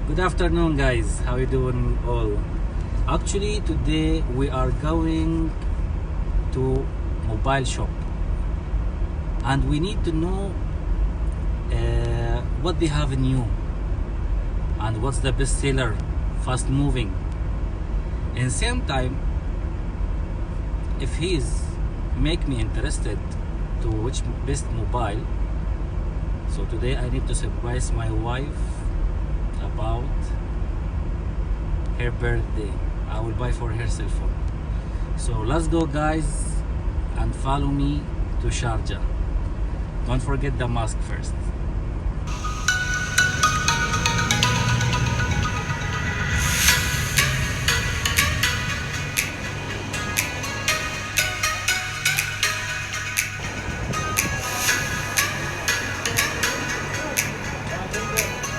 Good afternoon, guys. How you doing all? Actually, today we are going to mobile shop, and we need to know what they have new and what's the best seller, fast moving. And same time, if he's make me interested to which best mobile. So today I need to surprise my wife about her birthday. I will buy for her cell phone. So let's go, guys, and follow me to Sharjah. Don't forget the mask first.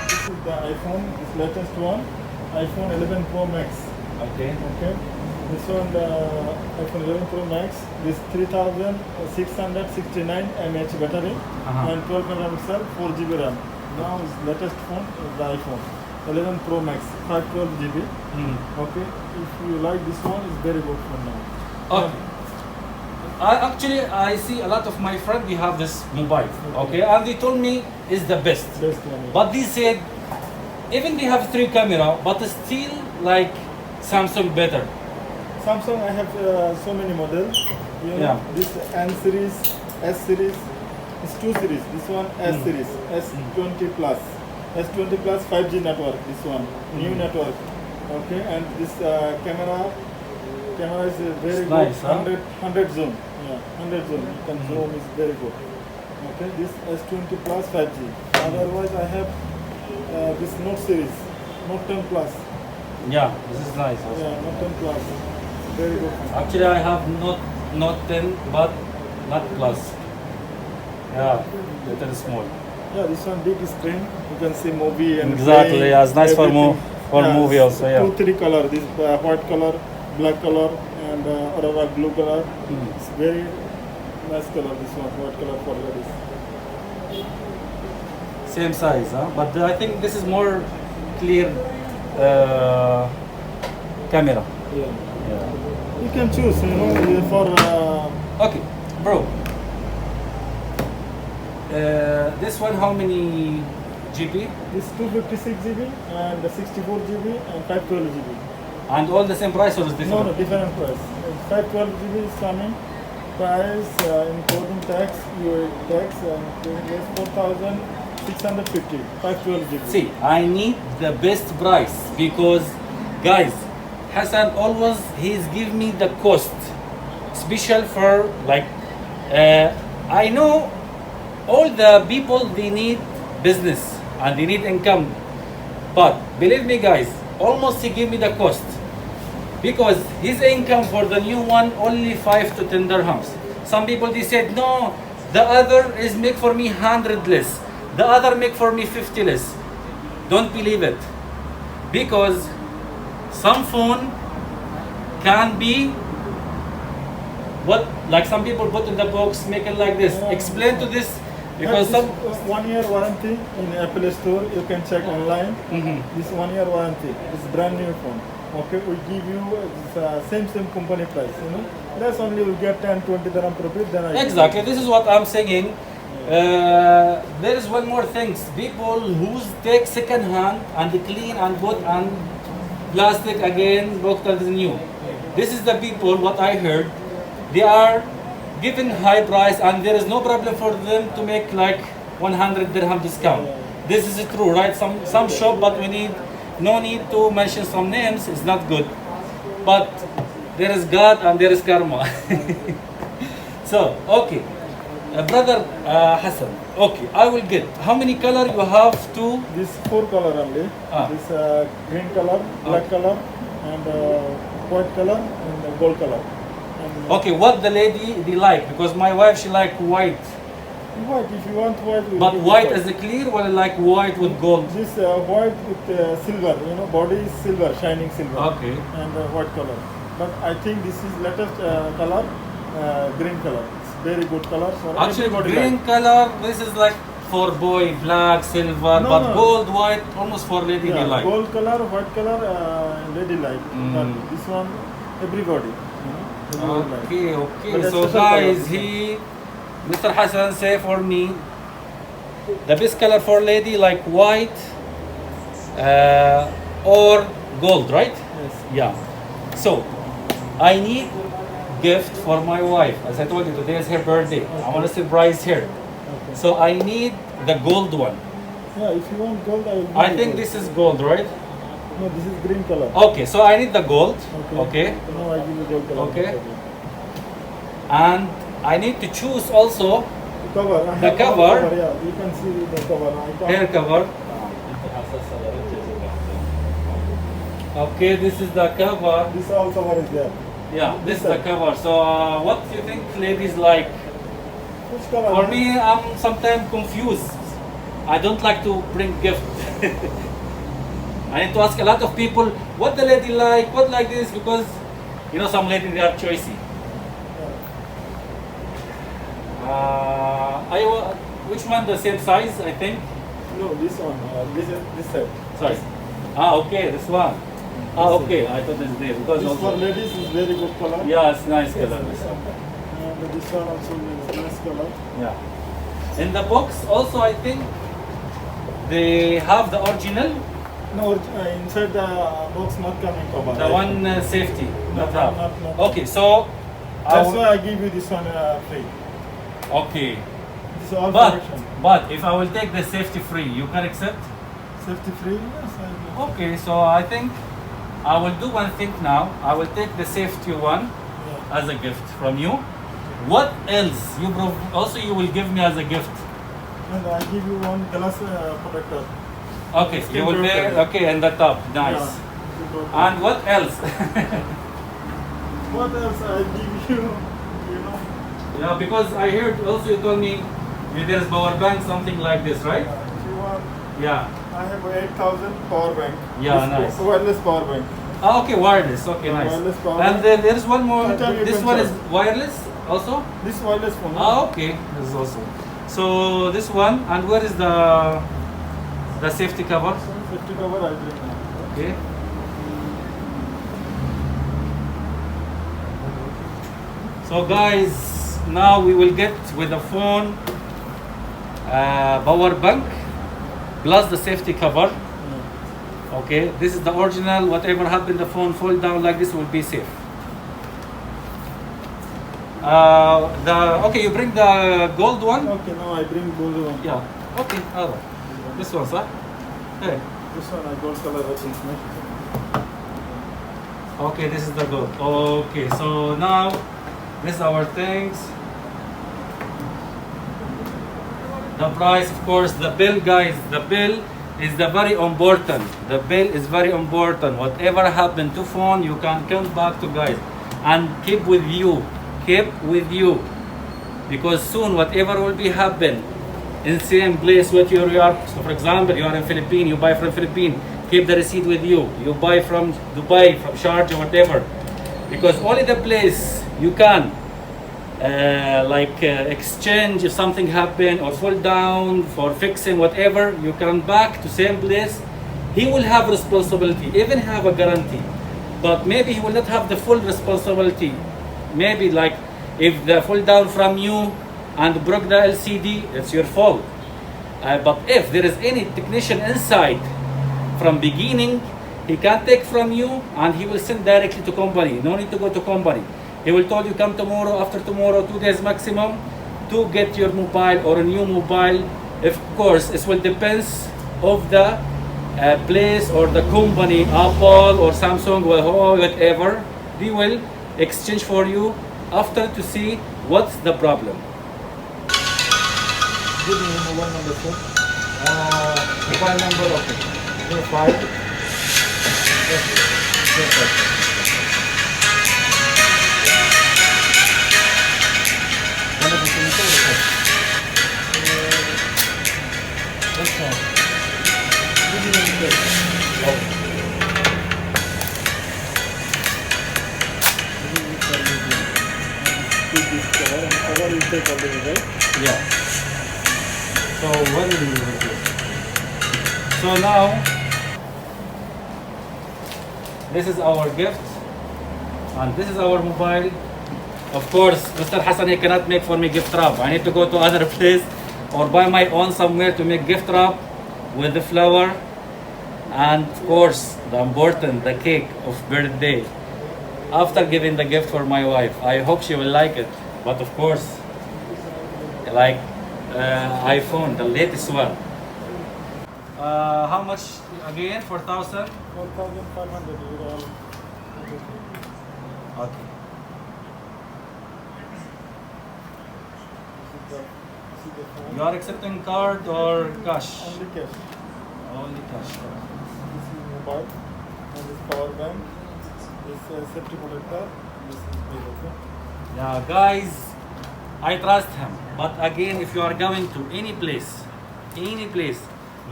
This is the iPhone, this latest one, iPhone 11 Pro Max. Okay. Okay. This one, the iPhone 11 Pro Max, this 3669 mAh battery and 12 megapixel 4 GB RAM. Now this latest phone is the iPhone 11 Pro Max, 512 GB. Okay. If you like this one, it's very good for now. Okay. I see a lot of my friends they have this mobile, okay, and they told me it's the best. Best one. But they said even they have 3 camera, but still like Samsung better. Samsung, I have so many models. You know, Yeah. this N series, S series, it's 2 series. This one S series, S20 plus, S20 plus 5G network. This one, new network. Okay, and this camera is very It's good. nice, huh? 100 zoom. Yeah, 100 zoom. You can zoom is very good. Okay, this S20 plus 5G. Otherwise, I have this Note series, Note 10 plus. Yeah, this is nice also. Yeah, Note 10 plus. Very good. Actually, I have not 10, but not plus. Yeah, little small. Yeah, this one big screen. You can see movie and Exactly, play, yeah, it's nice for everything. movie also, yeah. 2-3 color. This white color, black color, and aurora blue color. It's very nice color. This one, white color for ladies. Same size, huh? But I think this is more clear camera. Yeah. Yeah. You can choose. You know, for Okay, bro. This one, how many GB? this 256 GB and 64 GB and 512 GB. And all the same price or is different? No, different price. 512 GB is coming. Price including tax, your tax, is 4,650. 512 GB. See, I need the best price because, guys, Hassan always he's give me the cost, special for like. I know all the people they need business and they need income, but believe me, guys, almost he give me the cost because his income for the new one only 5 to 10 dirhams. Some people they said no, the other is make for me 100 less, the other make for me 50 less. Don't believe it because some phone can be what like some people put in the box, make it like this. Explain to this because this some 1 year warranty in Apple Store. You can check online. This 1 year warranty. It's brand new phone. Okay, we give you same company price. You know, that's only we get 10-20 dirham profit. Then I exactly. This is what I'm saying. There is one more thing. People who take second hand and they clean and put and plastic again, booked as new. This is the people. What I heard, they are given high price and there is no problem for them to make like 100 dirham discount. This is true, right? Some shop, but we need no need to mention some names. It's not good, but there is God and there is karma. So okay, brother Hassan. Okay, I will get. How many color you have to? This 4 color only. This green color, black color, and white color, and gold color. And, Okay, what the lady they like? Because my wife she like white. white, if you want white. we'll But give you white as a clear or like white with gold? This white with silver, you know, body is silver, shining silver. Okay. And white color. But I think this is latest color, green color. It's very good color for Actually, everybody. green like. color, this is like for boy, black, silver, No, but no. gold, white, almost for lady they Yeah, like. gold color, white color, lady like. Mm. But this one, everybody. Everybody like. Okay, okay. But a So special guys, color. Mr. Hassan say for me, the best color for lady like white or gold, right? Yes. Yeah. So I need gift for my wife. As I told you, today is her birthday. I want to surprise her. Okay. So I need the gold one. Yeah, if you want gold, I will give I you think gold. this is gold, right? No, this is green color. Okay, so I need the gold. Okay. No, I give you gold color. Okay. And I need to choose also Cover. I The have cover? Yeah, you can see the cover. I can't- hair cover. Okay, this is the cover. This all cover is there. Yeah, this is the cover. So what do you think ladies like? Which color? For me, I'm sometimes confused. I don't like to bring gift. I need to ask a lot of people what the lady like, what like this, because you know some ladies they are choosy. Which one the same size? I think. No, this one. This is this side. Sorry. Okay, this one. Okay. I thought it's there because This for also. ladies is very good color. Yeah, it's nice color. This one. And this one also is nice color. Yeah. In the box also, I think they have the original, No, inside the box not coming cover. the one safety. No, Not have. not. Okay, so. That's why I give you this one free. Okay. This is all But protection. if I will take the safety free, you can accept? Safety free? Yes, I will. Okay, so I think I will do one thing now. I will take the safety one Yeah. as a gift from you. What else also you will give me as a gift? And I give you one glass protector. Okay, Skin you will pay. protector. Okay, and the top, nice. Yeah. And what else? What else I give you? You know. Yeah, because I heard also you told me there's power bank, something like this, right? If you want, Yeah. I have 8,000 power bank. Yeah, This nice. Wireless power bank. Ah, okay, wireless. Okay, nice. Wireless power And bank. there's one more. Anytime you This can one charge. is wireless also. This wireless phone. Ah, okay. This is also. So this one, and where is the safety cover? Safety cover I bring now. Okay. So guys, now we will get with the phone power bank plus the safety cover. Okay, this is the original. Whatever happened, the phone fall down like this will be safe. Okay, you bring the gold one. Okay, now I bring gold one. Yeah. Okay. Alright. This one, sir. Hey. This one I gold color I think. No? Okay, this is the gold. Okay, so now this is our things. The price, of course, the bill, guys. The bill is the very important. The bill is very important. Whatever happened to phone, you can come back to guys and keep with you. Keep with you, because soon whatever will be happen in same place what you are. So for example, you are in Philippines, you buy from Philippines, keep the receipt with you. You buy from Dubai, from Sharjah, whatever, because only the place you can exchange if something happen or fall down for fixing whatever, you come back to same place. He will have responsibility, even have a guarantee, but maybe he will not have the full responsibility. Maybe like if they fall down from you and broke the LCD, it's your fault. But if there is any technician inside from beginning, he can take from you and he will send directly to company. No need to go to company. He will tell you come tomorrow, after tomorrow, 2 days maximum to get your mobile or a new mobile. Of course, it will depends of the place or the company, Apple or Samsung or whatever. They will exchange for you after to see what's the problem. Give me mobile number, sir. Mobile number, okay. 05. Cover is take already, right? Yeah. So So when will you do it? So now this is our gift and this is our mobile. Of course, Mr. Hassan, he cannot make for me gift wrap. I need to go to other place or buy my own somewhere to make gift wrap with the flower and of course the important, the cake of birthday. After giving the gift for my wife, I hope she will like it. But of course, like iPhone, the latest one. How much again? 4,000? 4,500 euro. Okay. You are accepting card or cash? Only cash. Only cash. This is mobile, and this power bank, this safety protector, this is bill, okay? Yeah, guys, I trust him. But again, if you are going to any place,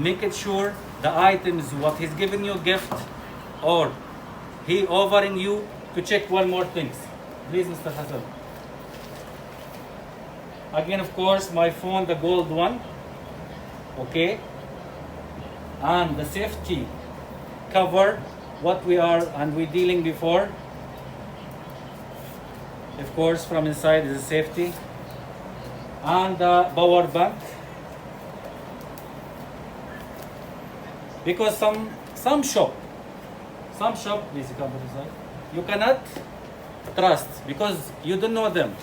make it sure the items what he's giving you gift or he offering you to check one more things. Please, Mr. Hassan. Again, of course, my phone, the gold one. Okay. And the safety cover, what we are and we dealing before. Of course, from inside is the safety. And the power bank. Because some shop, please come to the side, you cannot trust because you don't know them.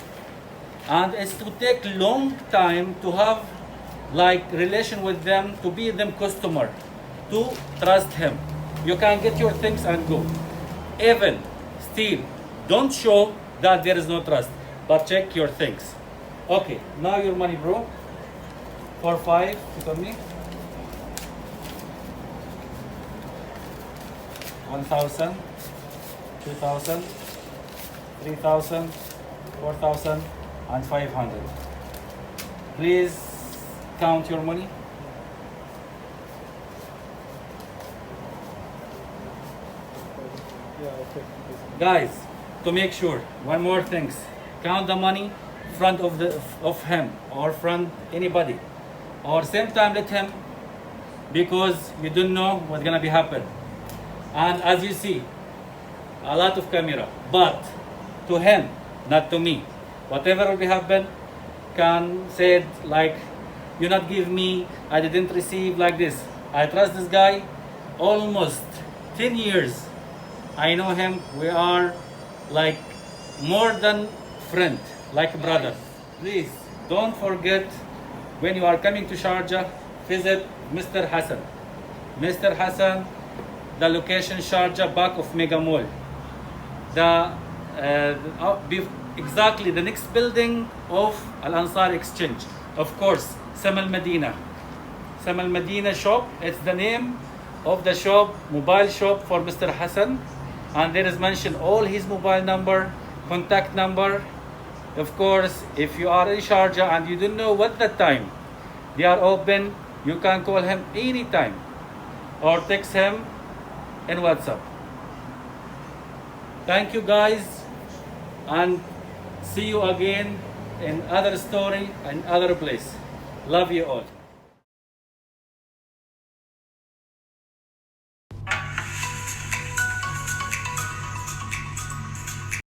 And it's to take long time to have like relation with them, to be them customer, to trust him. You can get your things and go. Even still, don't show that there is no trust, but check your things. Okay, now your money, bro. 4-5, you told me. 1,000, 2,000, 3,000, 4,000, and 500. Please count your money. Yeah, okay. Guys, to make sure, one more things. Count the money front of him or front anybody. Or same time let him because you don't know what's gonna be happen. And as you see, a lot of camera, but to him, not to me. Whatever will be happen, can say it like, you not give me, I didn't receive like this. I trust this guy almost 10 years. I know him, we are like more than friend, like brother. Please, don't forget when you are coming to Sharjah, visit Mr. Hassan. Mr. Hassan, the location Sharjah, back of Mega Mall. Exactly the next building of Al Ansar Exchange. Of course, Sam Al Medina. Sam Al Medina shop, it's the name of the shop, mobile shop for Mr. Hassan. And there is mentioned all his mobile number, contact number. Of course, if you are in Sharjah and you don't know what that time they are open, you can call him anytime or text him in WhatsApp. Thank you guys and see you again in other story and other place. Love you all.